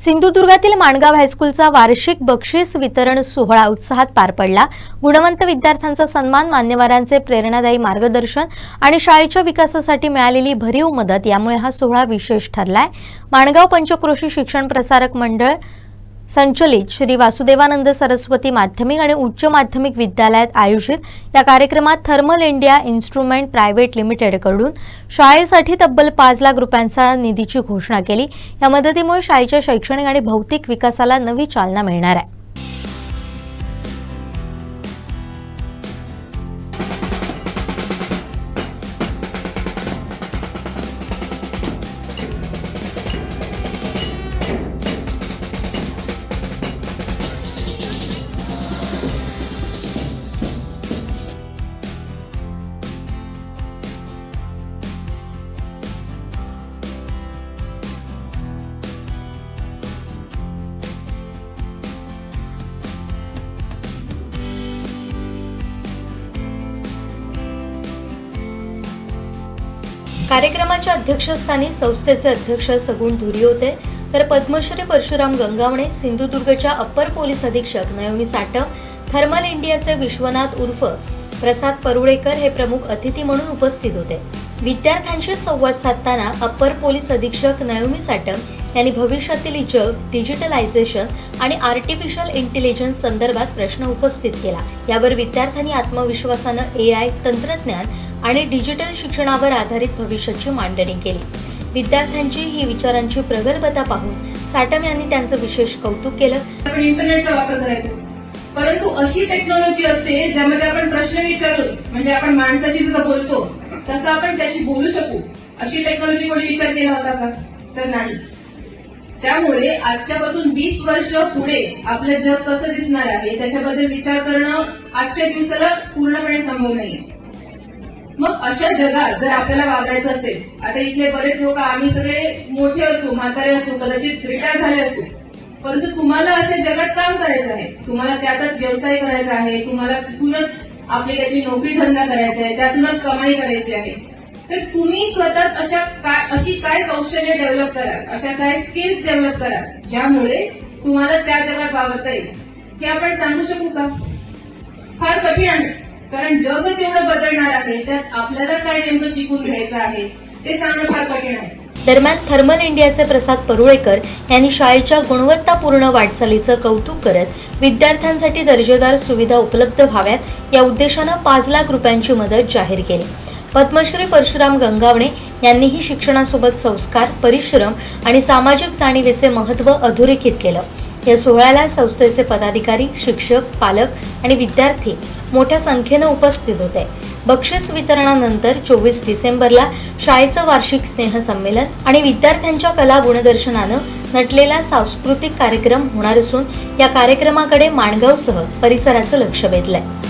सिंधुदुर्गातील माणगाव हायस्कूलचा वार्षिक बक्षीस वितरण सोहळा उत्साहात पार पडला। गुणवंत विद्यार्थ्यांचा सन्मान, मान्यवरांचे प्रेरणादायी मार्गदर्शन आणि शाळेच्या विकासासाठी मिळालेली भरीव मदत यामुळे हा सोहळा विशेष ठरलाय। माणगाव पंचक्रोशी शिक्षण प्रसारक मंडळ संचलित श्री वासुदेवानंद सरस्वती माध्यमिक आणि उच्च माध्यमिक विद्यालयात आयोजित या कार्यक्रमात thermal India instrument private limited कडून शाळेसाठी तब्बल 5 लाख रुपयांचा निधीची घोषणा केली। या मदतीमुळे शाळेच्या शैक्षणिक आणि भौतिक विकासाला नवी चालना मिळणार आहे। कार्यक्रमाच्या अध्यक्षस्थानी संस्थेचे अध्यक्ष सगुण धुरी होते, तर पद्मश्री परशुराम गंगावणे, सिंधुदुर्गच्या अप्पर पोलीस अधीक्षक नयोमी साटम, थर्मल इंडियाचे विश्वनाथ उर्फ प्रसाद परुळेकर हे प्रमुख अतिथी म्हणून उपस्थित होते। विद्यार्थ्यांशी संवाद साधताना अप्पर पोलीस अधीक्षक नयोमी साटम यांनी भविष्यातील जग, डिजिटलायझेशन आणि आर्टिफिशियल इंटेलिजन्स संदर्भात प्रश्न उपस्थित केला। यावर विद्यार्थ्यांनी आत्मविश्वासानं AI, तंत्रज्ञान आणि डिजिटल शिक्षणावर आधारित भविष्याची मांडणी केली। विद्यार्थ्यांची ही विचारांची प्रगल्भता पाहून साटम यांनी त्यांचं विशेष कौतुक केलं। आपण इंटरनेटचा वापर करायचो, परंतु अशी टेक्नॉलॉजी असते ज्यामध्ये आपण प्रश्न विचारून, म्हणजे आपण माणसाशी जसं बोलतो तसं आपण त्याशी बोलू शकू, अशी टेक्नॉलॉजी कोणी विचार केला होता का? तर नाही। त्यामुळे आजच्यापासून 20 वर्ष पुढे आपलं जग कसं दिसणार आहे त्याच्याबद्दल विचार करणं आजच्या दिवसाला पूर्णपणे संभव नाही। मग अशा जगात जर आपल्याला वावरायचं असेल, आता इथले बरेच लोक आम्ही सगळे मोठे असू, म्हातारे असू, कदाचित रिटायर झाले असू, परंतु तुम्हाला अशा जगात काम करायचं आहे, तुम्हाला त्यातच व्यवसाय करायचा आहे, तुम्हाला तिथूनच आपली काहीतरी नोकरी धंदा करायचा आहे, त्यातूनच कमाई करायची आहे। तर तुम्ही स्वतः अशी काय कौशल्य डेव्हलप करा, अशा काय स्किल्स डेव्हलप करा ज्यामुळे तुम्हाला त्या जगात वावरता येईल। हे आपण सांगू शकू का? फार कठीण आहे, कारण जगच एवढं बदलणार आहे, त्यात आपल्याला काय नेमकं शिकून घ्यायचं आहे ते सांगणं फार कठीण आहे। दरम्यान थर्मल इंडियाचे प्रसाद परुळेकर यांनी शाळेच्या गुणवत्तापूर्ण वाटचालीचं कौतुक करत विद्यार्थ्यांसाठी दर्जेदार सुविधा उपलब्ध व्हाव्यात या उद्देशानं 5 लाख रुपयांची मदत जाहीर केली। पद्मश्री परशुराम गंगावणे यांनीही शिक्षणासोबत संस्कार, परिश्रम आणि सामाजिक जाणीवेचे महत्त्व अधोरेखित केलं। या सोहळ्याला संस्थेचे पदाधिकारी, शिक्षक, पालक आणि विद्यार्थी मोठ्या संख्येनं उपस्थित होते। बक्षीस वितरणानंतर 24 डिसेंबरला शाळेचं वार्षिक स्नेहसंमेलन आणि विद्यार्थ्यांच्या कला गुणदर्शनानं नटलेला सांस्कृतिक कार्यक्रम होणार असून या कार्यक्रमाकडे माणगावसह परिसराचं लक्ष वेधलंय।